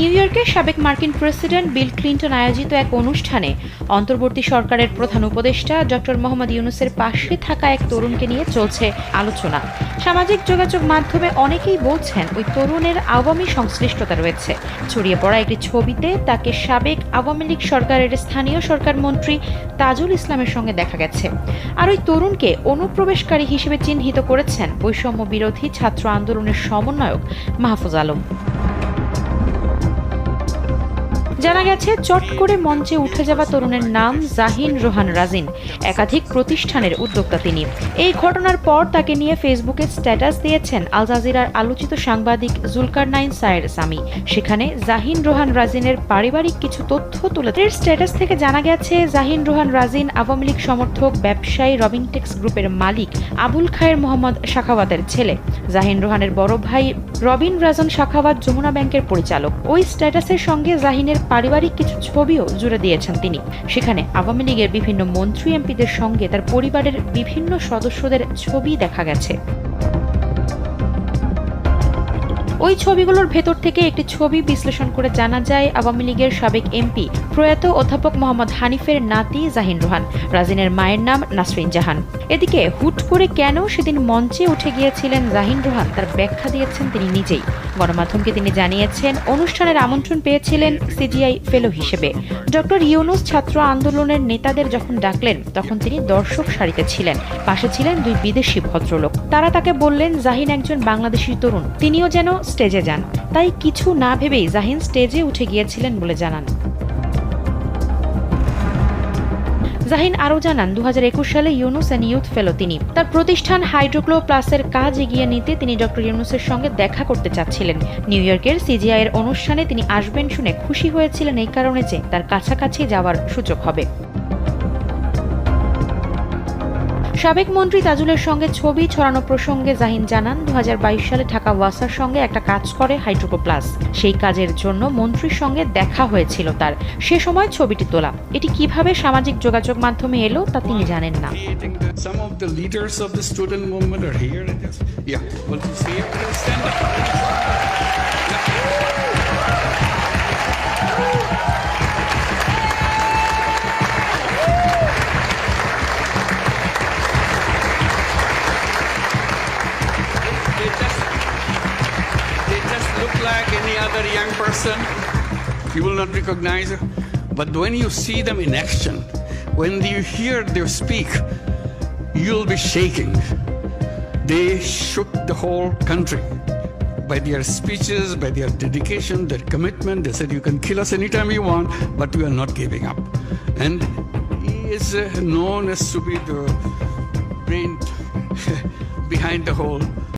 New ইয়র্কে সাবেক মার্কিন প্রেসিডেন্ট বিল ক্লিন্টন আয়োজিত এক অনুষ্ঠানে অন্তর্বর্তী সরকারের প্রধান উপদেষ্টা ডক্টর মোহাম্মদ ইউনূসের পাশে থাকা এক তরুণকে নিয়ে চলছে আলোচনা। সামাজিক যোগাযোগ মাধ্যমে অনেকেই বলছেন ওই তরুণের আওয়ামী সংশ্লিষ্টতা রয়েছে। ছড়িয়ে পড়া একটি ছবিতে তাকে সাবেক আওয়ামী লীগ সরকারের স্থানীয় সরকার মন্ত্রী তাজুল ইসলামের সঙ্গে দেখা গেছে। আর ওই তরুণকে অনুপ্রবেশকারী হিসেবে চিহ্নিত করেছেন বৈষম্য বিরোধী ছাত্র আন্দোলনের সমন্বয়ক মাহফুজ আলম। জানা গেছে, চট করে মঞ্চে উঠে যাওয়া তরুণের নাম জাহিন রোহান রাজিন। একাধিক প্রতিষ্ঠানের উদ্যোক্তা তিনি। এই ঘটনার পর তাকে নিয়ে ফেসবুকে স্ট্যাটাস দিয়েছেন আল জাজিরার আলোচিত সাংবাদিক জুলকারনাইন সায়ের সামি। সেখানে জাহিন রোহান রাজিনের পারিবারিক কিছু তথ্য তুলে ধরে। স্ট্যাটাস থেকে জানা গেছে, জাহিন রোহান রাজিন আওয়ামী লীগ সমর্থক ব্যবসায়ী রবিনটেক্স গ্রুপের মালিক আবুল খায়ের মোহাম্মদ শাখাওয়াতের ছেলে। জাহিন রোহানের বড় ভাই রবিন রাজন শাখাওয়াত যমুনা ব্যাংকের পরিচালক। ওই স্ট্যাটাসের সঙ্গে জাহিনের পারিবারিক কিছু ছবিও জুড়ে দিয়েছেন তিনি। সেখানে আওয়ামী লীগের বিভিন্ন মন্ত্রী এমপিদের সঙ্গে তার পরিবারের বিভিন্ন সদস্যদের ছবি দেখা গেছে। ওই ছবিগুলোর ভেতর থেকে একটি ছবি বিশ্লেষণ করে জানা যায়, আওয়ামী লীগের সাবেক এমপি প্রয়াত অধ্যাপক মোহাম্মদ হানিফের নাতি জাহিন রোহান রাজিনের মায়ের নাম নাসরিন জাহান। এদিকে হুট করে কেন সেদিন মঞ্চে উঠে গিয়েছিলেন জাহিন রোহান তার ব্যাখ্যা দিয়েছেন তিনি নিজেই। গণমাধ্যমকে তিনি জানিয়েছেন, অনুষ্ঠানের আমন্ত্রণ পেয়েছিলেন সিজিআই ফেলো হিসেবে। ডক্টর ইউনূস ছাত্র আন্দোলনের নেতাদের যখন ডাকলেন তখন তিনি দর্শক সারিতে ছিলেন। পাশে ছিলেন দুই বিদেশি ভদ্রলোক। তারা তাকে বললেন জাহিন একজন বাংলাদেশি তরুণ, তিনিও যেন স্টেজে যান। তাই কিছু না ভেবেই জাহিন স্টেজে উঠে গিয়েছিলেন বলে জানান। জাহিন আরও জানান, 2021 সালে ইউনূস অ্যান্ড ইউথ ফেলো তিনি। তার প্রতিষ্ঠান হাইড্রোক্লো প্লাসের কাজ এগিয়ে নিতে তিনি ডক্টর ইউনূসের সঙ্গে দেখা করতে চাচ্ছিলেন। নিউ ইয়র্কের সিজিআই এর অনুষ্ঠানে তিনি আসবেন শুনে খুশি হয়েছিলেন এই কারণে যে তার কাছাকাছি যাওয়ার সুযোগ হবে। সাবেক মন্ত্রী তাজুলের সঙ্গে ছবি ছড়ানো প্রসঙ্গে জাহিন জানান, 2022 সালে ঢাকা ওয়াসার সঙ্গে একটা কাজ করে হাইড্রোক্লো প্লাস। সেই কাজের জন্য মন্ত্রীর সঙ্গে দেখা হয়েছিল তার। সে সময় ছবিটি তোলা। এটি কিভাবে সামাজিক যোগাযোগ মাধ্যমে এলো তা তিনি জানেন না। Like any other young person, you will not recognize it. But when you see them in action, when you hear them speak, you'll be shaking. They shook the whole country by their speeches, by their dedication, their commitment. They said, you can kill us anytime you want, but we are not giving up. And he is known as to be the brain behind the whole